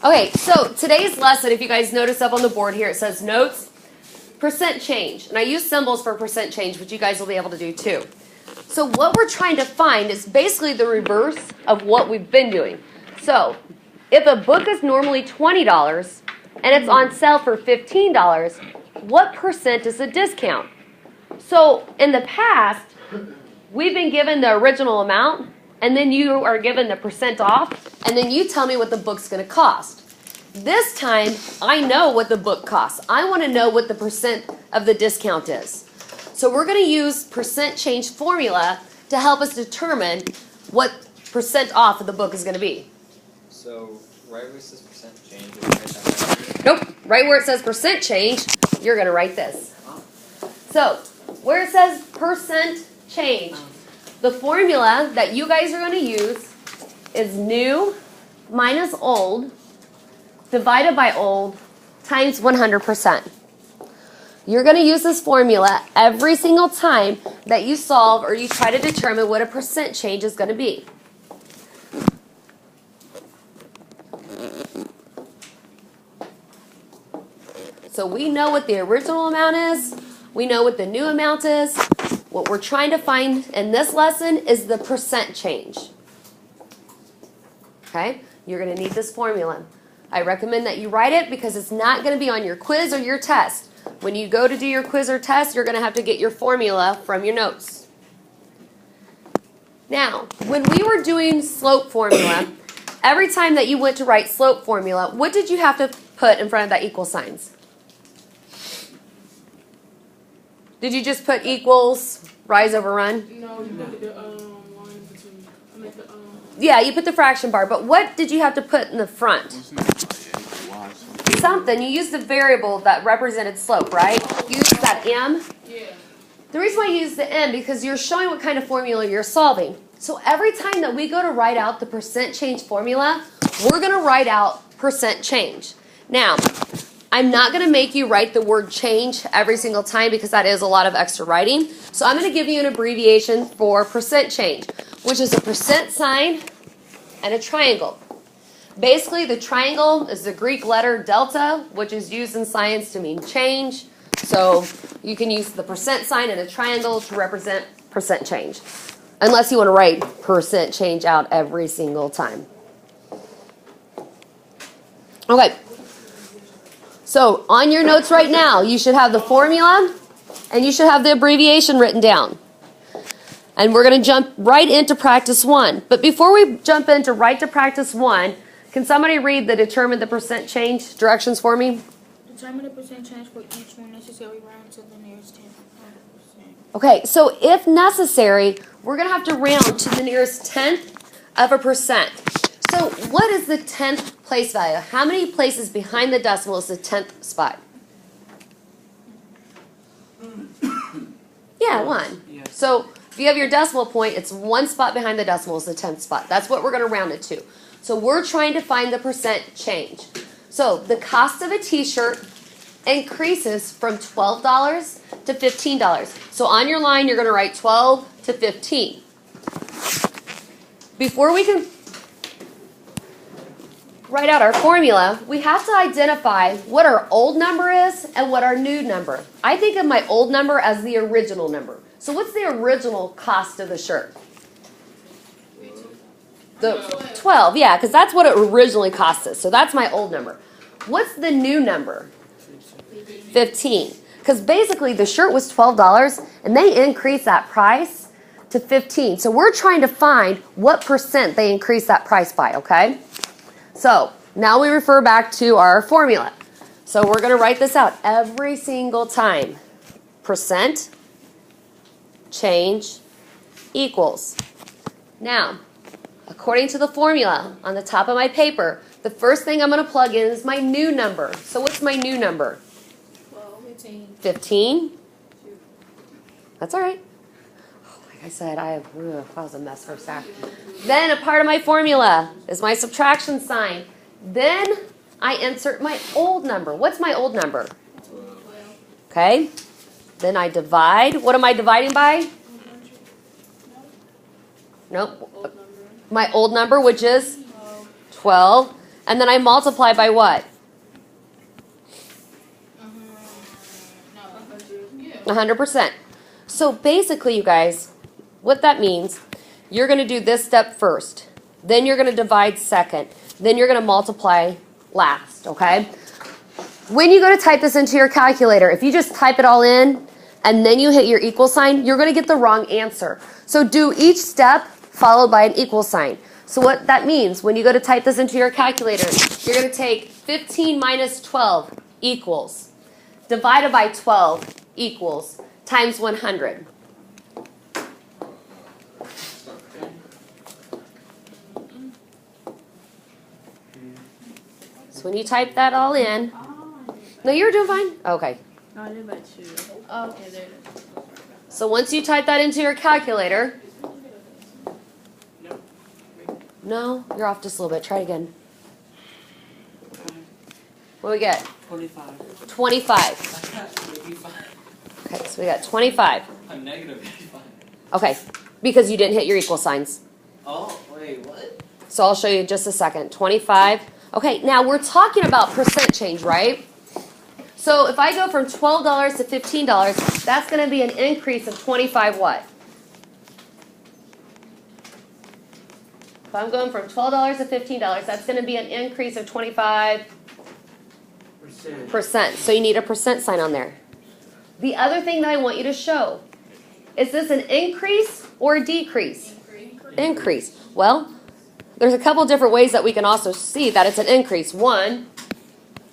Okay, so today's lesson, if you guys notice up on the board here, it says notes, percent change. And I use symbols for percent change, which you guys will be able to do too. So what we're trying to find is basically the reverse of what we've been doing. So if a book is normally $20 and it's on sale for $15, what percent is the discount? So in the past, we've been given the original amount, and then you are given the percent off, and then you tell me what the book's going to cost. This time, I know what the book costs. I want to know what the percent of the discount is. So we're going to use percent change formula to help us determine what percent off of the book is going to be. So right where it says percent change, you write that right? Nope. Right where it says percent change, you're going to write this. So where it says percent change, the formula that you guys are going to use is new minus old divided by old times 100%. You're going to use this formula every single time that you solve or you try to determine what a percent change is going to be. So we know what the original amount is. We know what the new amount is. What we're trying to find in this lesson is the percent change. Okay? You're going to need this formula. I recommend that you write it because it's not going to be on your quiz or your test. When you go to do your quiz or test, you're going to have to get your formula from your notes. Now, when we were doing slope formula, every time that you went to write slope formula, what did you have to put in front of that equal signs? Did you just put equals, rise over run? No, you put the line between. I mean the Yeah, you put the fraction bar, but what did you have to put in the front? Something. You used the variable that represented slope, right? You used that m. Yeah. The reason why you use the m because you're showing what kind of formula you're solving. So every time that we go to write out the percent change formula, we're going to write out percent change. Now, I'm not going to make you write the word change every single time because that is a lot of extra writing. So I'm going to give you an abbreviation for percent change, which is a percent sign and a triangle. Basically, the triangle is the Greek letter delta, which is used in science to mean change. So you can use the percent sign and a triangle to represent percent change, unless you want to write percent change out every single time. Okay. So on your notes right now, you should have the formula and you should have the abbreviation written down. And we're going to jump right into practice 1. But before we jump into right to practice 1, can somebody read the determine the percent change directions for me? Determine the percent change for each one necessary round to the nearest 10%. Okay, so if necessary, we're going to have to round to the nearest tenth of a percent. So what is the 10th place value? How many places behind the decimal is the 10th spot? Yeah, 1. So if you have your decimal point, it's 1 spot behind the decimal is the 10th spot. That's what we're going to round it to. So we're trying to find the percent change. So the cost of a t-shirt increases from $12 to $15. So on your line, you're going to write 12 to 15. Before we can write out our formula, we have to identify what our old number is and what our new number. I think of my old number as the original number. So what's the original cost of the shirt? The 12, yeah, because that's what it originally cost us. So that's my old number. What's the new number? 15. Because basically the shirt was $12 and they increased that price to 15. So we're trying to find what percent they increased that price by, okay? So now we refer back to our formula. So we're going to write this out every single time. Percent change equals. Now, according to the formula on the top of my paper, the first thing I'm going to plug in is my new number. So what's my new number? 15. 15? That's all right. Like I said, that was a mess for a second. Then a part of my formula is my subtraction sign. Then I insert my old number. What's my old number? 12. Okay. Then I divide. What am I dividing by? Nope. My old number, which is 12. And then I multiply by what? No. 100%. So basically, you guys, what that means, you're going to do this step first. Then you're going to divide second. Then you're going to multiply last, okay? When you go to type this into your calculator, if you just type it all in and then you hit your equal sign, you're going to get the wrong answer. So do each step followed by an equal sign. So what that means, when you go to type this into your calculator, you're going to take 15 minus 12 equals, divided by 12 equals, times 100. So when you type that all in, no, you're doing fine. Okay. No, I did by 2. Oh, okay, there it is. So once you type that into your calculator, no, you're off just a little bit. Try it again. What do we get? 25. 25. Okay, so we got 25. I'm negative 85. Okay, because you didn't hit your equal signs. Oh, wait, what? So I'll show you in just a second. 25. Okay, now we're talking about percent change, right? So if I go from $12 to $15, that's going to be an increase of 25 what? If I'm going from $12 to $15, that's going to be an increase of 25%. So you need a percent sign on there. The other thing that I want you to show, is this an increase or a decrease? Increase. Well, there's a couple different ways that we can also see that it's an increase. One,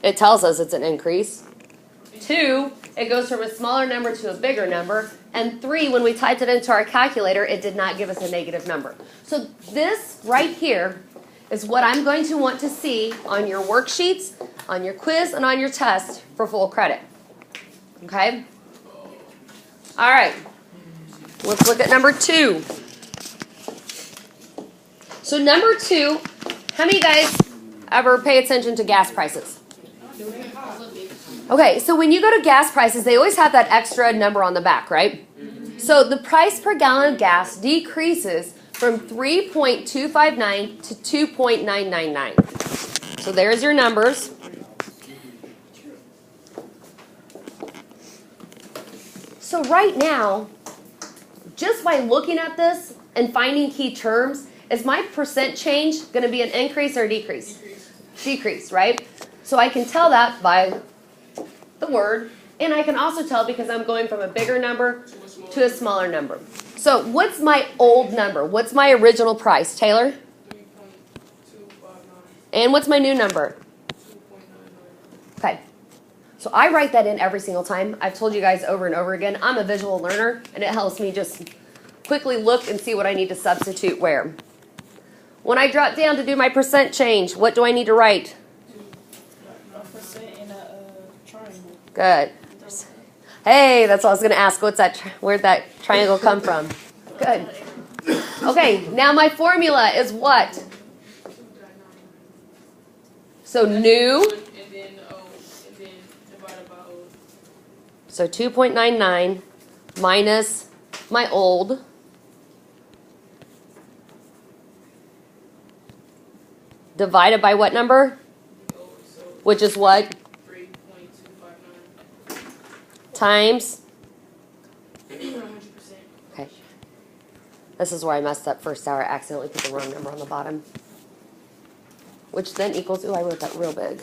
it tells us it's an increase. Two, it goes from a smaller number to a bigger number. And three, when we typed it into our calculator, it did not give us a negative number. So this right here is what I'm going to want to see on your worksheets, on your quiz, and on your test for full credit. Okay? All right. Let's look at number 2. So number 2, how many guys ever pay attention to gas prices? Okay, so when you go to gas prices, they always have that extra number on the back, right? So the price per gallon of gas decreases from 3.259 to 2.999. So there's your numbers. So right now, just by looking at this and finding key terms, is my percent change going to be an increase or a decrease? Decrease, right? So I can tell that by the word, and I can also tell because I'm going from a bigger number to a smaller number. So what's my old number? What's my original price, Taylor? 3.259. And what's my new number? 2.99. Okay. So I write that in every single time. I've told you guys over and over again, I'm a visual learner, and it helps me just quickly look and see what I need to substitute where. When I drop down to do my percent change, what do I need to write? 1% in a triangle. Good. Hey, that's what I was going to ask. What's that? Where'd that triangle come from? Good. Okay, now my formula is what? So new. And then divided by O. So 2.99 minus my old. Divided by what number? Which is what? 3.259. Times. 100%. Okay. This is where I messed up first hour. I accidentally put the wrong number on the bottom. Which then equals, ooh, I wrote that real big.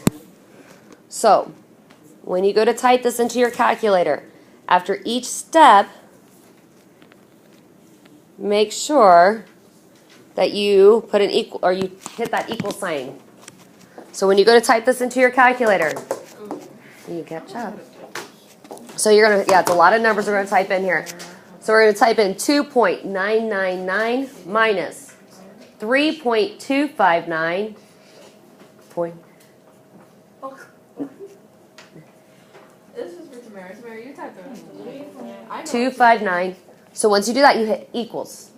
So, when you go to type this into your calculator, after each step, make sure that you put an equal, or you hit that equal sign. So when you go to type this into your calculator, you catch up. So you're going to, yeah, it's a lot of numbers we're going to type in here. So we're going to type in 2.999 minus 3.259. This is for Tamara. Tamara, you type the rest of it. 259. So once you do that, you hit equals.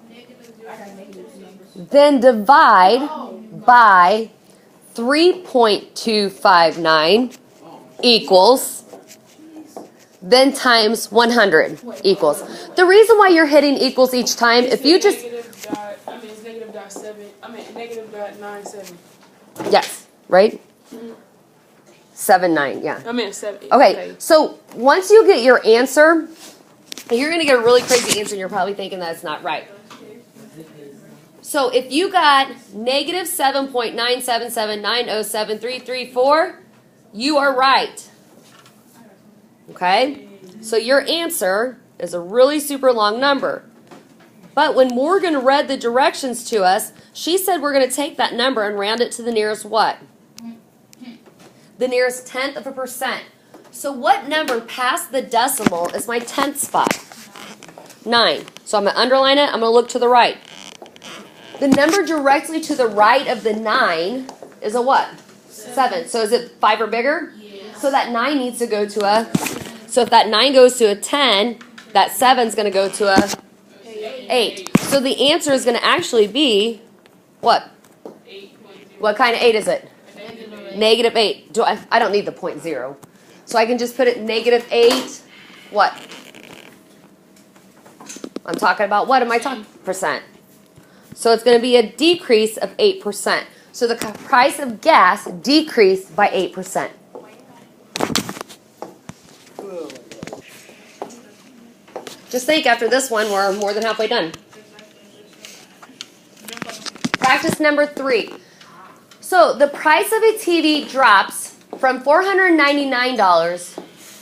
Then divide by 3.259 equals, then times 100 equals. The reason why you're hitting equals each time, if you just, It's negative dot 97. yes, right? 7, 9, yeah. I mean 7. Okay, so once you get your answer, you're going to get a really crazy answer and you're probably thinking that's not right. So if you got negative 7.977907334, you are right. Okay? So your answer is a really super long number. But when Morgan read the directions to us, she said we're going to take that number and round it to the nearest what? The nearest tenth of a percent. So what number past the decimal is my tenth spot? 9. So I'm going to underline it. I'm going to look to the right. The number directly to the right of the 9 is a what? 7. So is it 5 or bigger? Yeah. So that 9 needs to go to a... So if that 9 goes to a 10, that 7 is going to go to a 8. So the answer is going to actually be what? 8.0. What kind of 8 is it? Negative 8. I don't need the 0.0. So I can just put it negative 8. What? I'm talking about what am I talking? Percent. So it's going to be a decrease of 8%. So the price of gas decreased by 8%. Just think, after this one, we're more than halfway done. Practice number 3. So the price of a TV drops from $499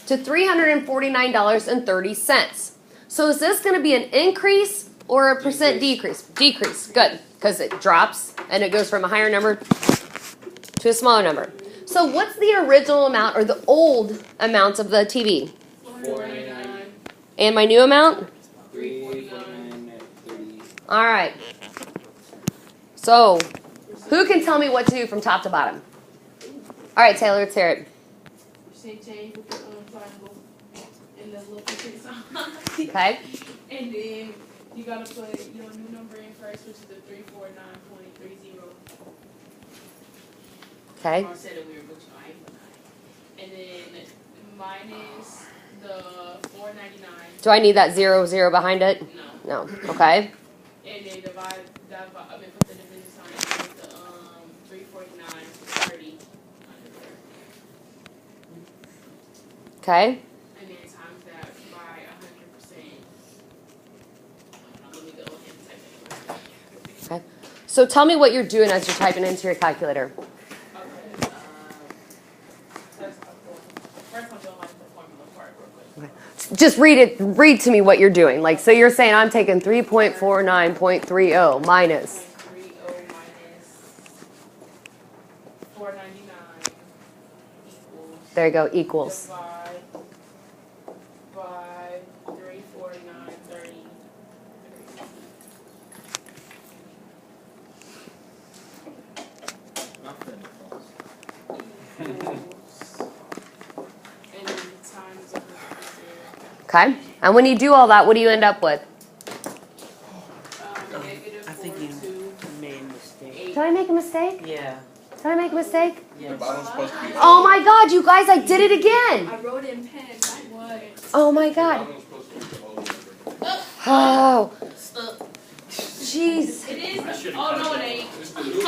to $349.30. So is this going to be an increase or a percent decrease? Decrease. Good. Because it drops and it goes from a higher number to a smaller number. So what's the original amount or the old amount of the TV? 499. And my new amount? 349. 30. All right. So who can tell me what to do from top to bottom? All right, Taylor, let's hear it. Say change with the triangle and the little picture sign. Okay. And then you gotta put your new number in first, which is the 349.30. Okay. I said it weird, but I ain't gonna lie. And then minus the 499. Do I need that 0 behind it? No. No. Okay. And then put the division sign with the 349.30 under there. Okay. And then times that by 100%. Let me go ahead and type it. Okay. So tell me what you're doing as you're typing into your calculator. Okay. First I'm doing like the formula part real quick. Just read to me what you're doing. Like, so you're saying I'm taking 3.49.30 minus. 30 minus 499 equals. There you go, equals. Divide by 349.30. Nothing false. Equals. And then times 100%. Okay. And when you do all that, what do you end up with? Negative I think 42. you made a mistake. Did I make a mistake? Yeah. Did I make a mistake? Yes. supposed to be. Oh my God, you guys, I did it again. I wrote it in pen. What? Oh my God. Oh. Jeez. It is. Oh no, it ain't. It's the new.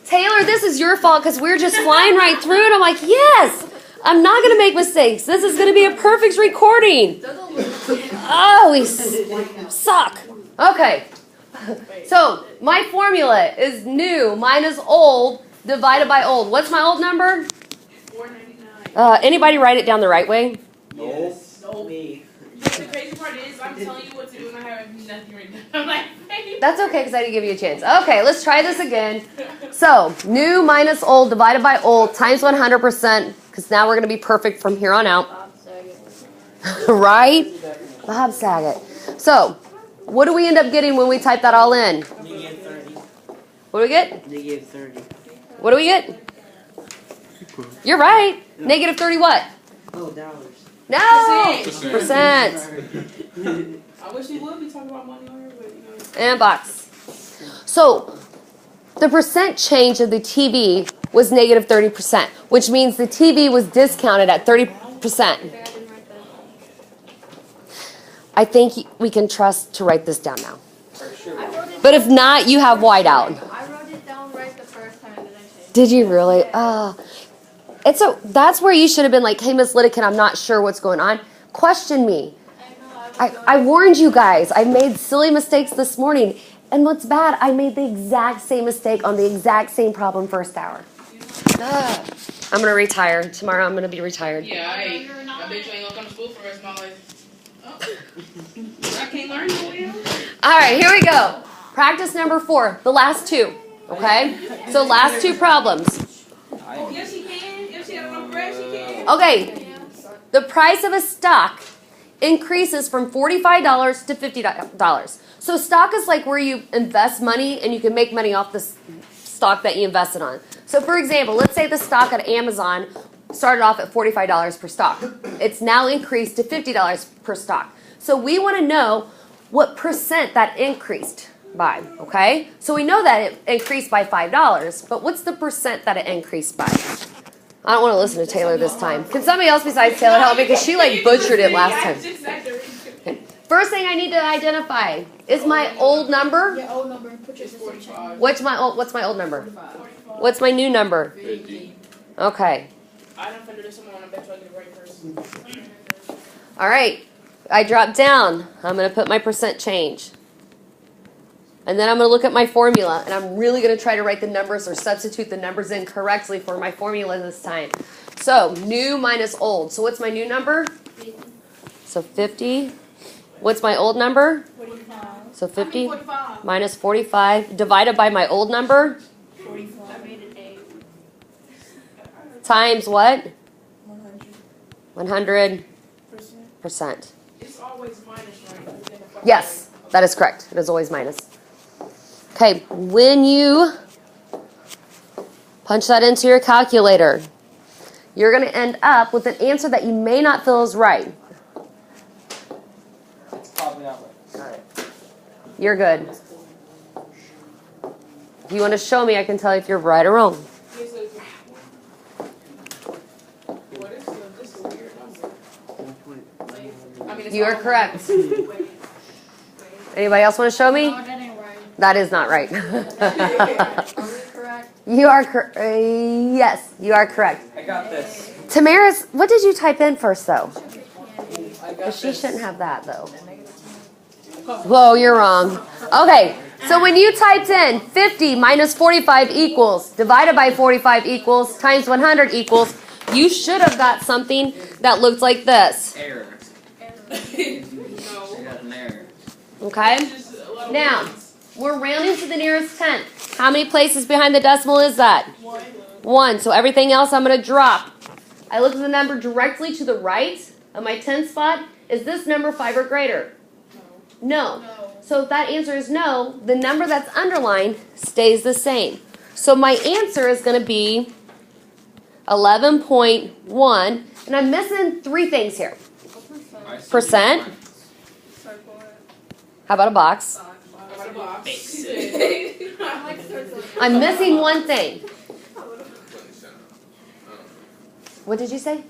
Taylor, this is your fault because we're just flying right through it. I'm like, yes, I'm not going to make mistakes. This is going to be a perfect recording. Oh, we suck. Okay. So my formula is new minus old divided by old. What's my old number? 499. Anybody write it down the right way? Yes. Me. But the crazy part is, I'm telling you what to do and I have nothing written down. I'm like, hey. That's okay because I didn't give you a chance. Okay, let's try this again. So new minus old divided by old times 100% because now we're going to be perfect from here on out. Right? Bob Saget. So what do we end up getting when we type that all in? Negative 30. What do we get? Negative 30. What do we get? You're right. Negative 30 what? Oh, dollars. No! Percent. I wish we would be talking about money on here, but you know. And box. So the percent change of the TV was negative 30%, which means the TV was discounted at 30%. I think we can trust to write this down now. But if not, you have whiteout. I wrote it down Did you really? That's where you should have been like, hey, Miss Lidikin, I'm not sure what's going on. Question me. I warned you guys. I made silly mistakes this morning. And what's bad, I made the exact same mistake on the exact same problem first hour. Ugh. I'm going to retire. Tomorrow I'm going to be retired. Yeah, I bet you ain't gonna come to school for the rest of my life. Oh. I can't learn no way. All right, here we go. Practice number 4, the last 2. Okay? So last 2 problems. Oh, yes, she can. If she had enough bread, she can. Okay. The price of a stock increases from $45 to $50. So stock is like where you invest money and you can make money off the stock that you invested on. So for example, let's say the stock at Amazon started off at $45 per stock. It's now increased to $50 per stock. So we want to know what percent that increased by, okay? So we know that it increased by $5, but what's the percent that it increased by? I don't want to listen to Taylor this time. Can somebody else besides Taylor help me? Because she like butchered it last time. First thing I need to identify is my old number. Your old number, put your 45. What's my old number? What's my new number? 50. Okay. I don't figure this one. I bet you I get the right person. All right. I drop down. I'm going to put my percent change. And then I'm going to look at my formula, and I'm really going to try to write the numbers or substitute the numbers in correctly for my formula this time. So, new minus old. So what's my new number? 50. So 50. What's my old number? 45. So 50 45. minus 45 divided by my old number 45. I made an 8. times what? 100. 100%. It's always minus, right? Yes, that is correct. It is always minus. Okay, when you punch that into your calculator, you're going to end up with an answer that you may not feel is right. It's probably not right. You're good. If you want to show me, I can tell you if you're right or wrong. What is this? Is a weird number. I mean, it's You are all- correct. Anybody else want to show me? No, that ain't right. That is not right. Are we correct? You are yes, you are correct. I got this. Tamaris, what did you type in first, though? I got She this. shouldn't have that, though. Whoa, you're wrong. Okay, so when you typed in 50 minus 45 equals, divided by 45 equals, times 100 equals, you should have got something that looked like this. Error. No. I got an error. Okay? Just a lot of Now, words. we're rounding to the nearest tenth. How many places behind the decimal is that? 1. 1. So everything else I'm going to drop. I look at the number directly to the right of my tenth spot. Is this number 5 or greater? No. No. So if that answer is no, the number that's underlined stays the same. So my answer is going to be 11.1. And I'm missing 3 things here. Percent. Circle it. How about a box? What a box. I like circle it. I'm missing 1 thing. What did you say?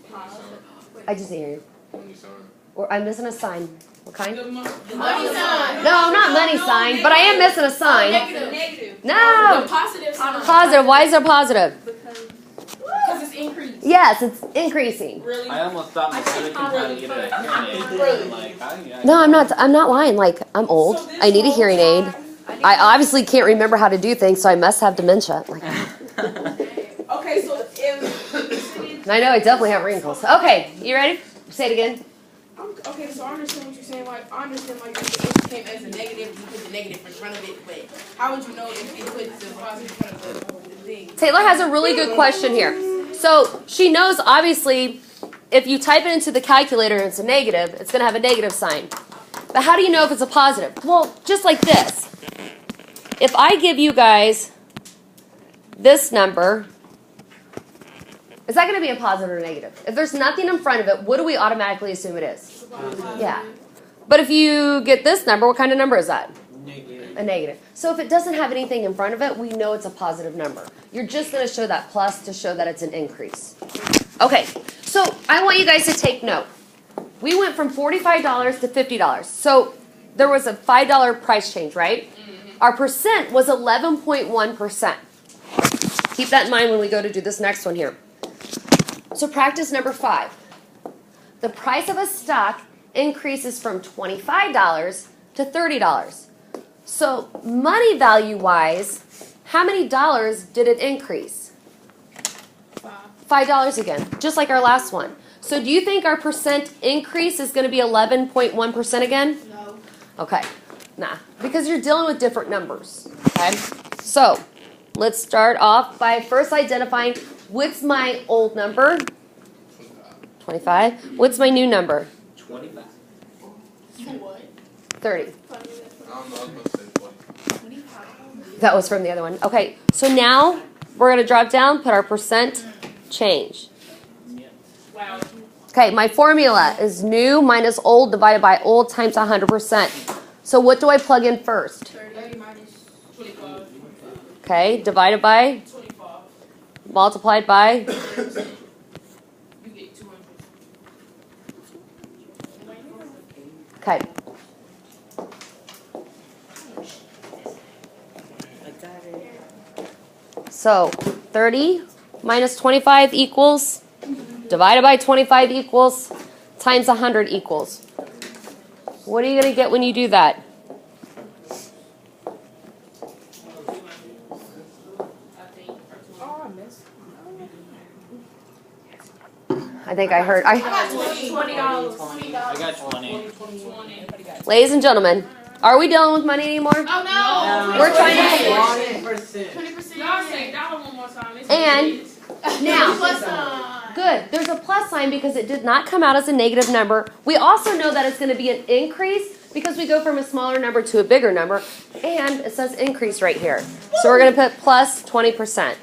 I just didn't hear you. Or I'm missing a sign. What kind? The money sign. No, not money sign, but I am missing a sign. Negative. No. The positive sign. Positive. Why is there positive? Because it's increased. Yes, it's increasing. Really? I almost thought my sister could try to get a hearing aid. Really? Like, I No, I'm not lying. Like, I'm old. I need a hearing aid. I obviously can't remember how to do things, so I must have dementia. Like, Okay, so if and I know I definitely have wrinkles. Okay, you ready? Say it again. okay, so I understand what you're saying. Like, I understand like if the answer came as a negative, you put the negative in front of it. But how would you know if you put the positive in front of the thing? Taylor has a really good question here. So she knows, obviously, if you type it into the calculator and it's a negative, it's going to have a negative sign. But how do you know if it's a positive? Well, just like this. If I give you guys this number, is that going to be a positive or negative? If there's nothing in front of it, what do we automatically assume it is? Yeah. But if you get this number, what kind of number is that? Negative. A negative. So if it doesn't have anything in front of it, we know it's a positive number. You're just going to show that plus to show that it's an increase. Okay, so I want you guys to take note. We went from $45 to $50. So there was a $5 price change, right? Our percent was 11.1%. Keep that in mind when we go to do this next one here. So practice number 5. The price of a stock increases from $25 to $30. So money value wise, how many dollars did it increase? $5 again, just like our last one. So do you think our percent increase is going to be 11.1% again? No. Okay, nah, because you're dealing with different numbers, okay? So, let's start off by first identifying what's my old number? 25. What's my new number? 25. What? 30. I don't know, I was going to say 20. That was from the other one. Okay, so now we're going to drop down, put our percent change. Wow. Okay, my formula is new minus old divided by old times 100%. So what do I plug in first? 30 minus 25. Okay, divided by, 25. multiplied by, You get 200. okay. I got it. So 30 minus 25 equals, divided by 25 equals, times 100 equals. What are you going to get when you do that? Oh, I missed. I think I heard. I got $20. I got 20. 20. Ladies and gentlemen, are we dealing with money anymore? Oh no! We're trying to 20%. 20%. Y'all say dollar one more time. It's And now, plus sign. good. There's a plus sign because it did not come out as a negative number. We also know that it's going to be an increase because we go from a smaller number to a bigger number. And it says increase right here. So we're going to put plus 20%.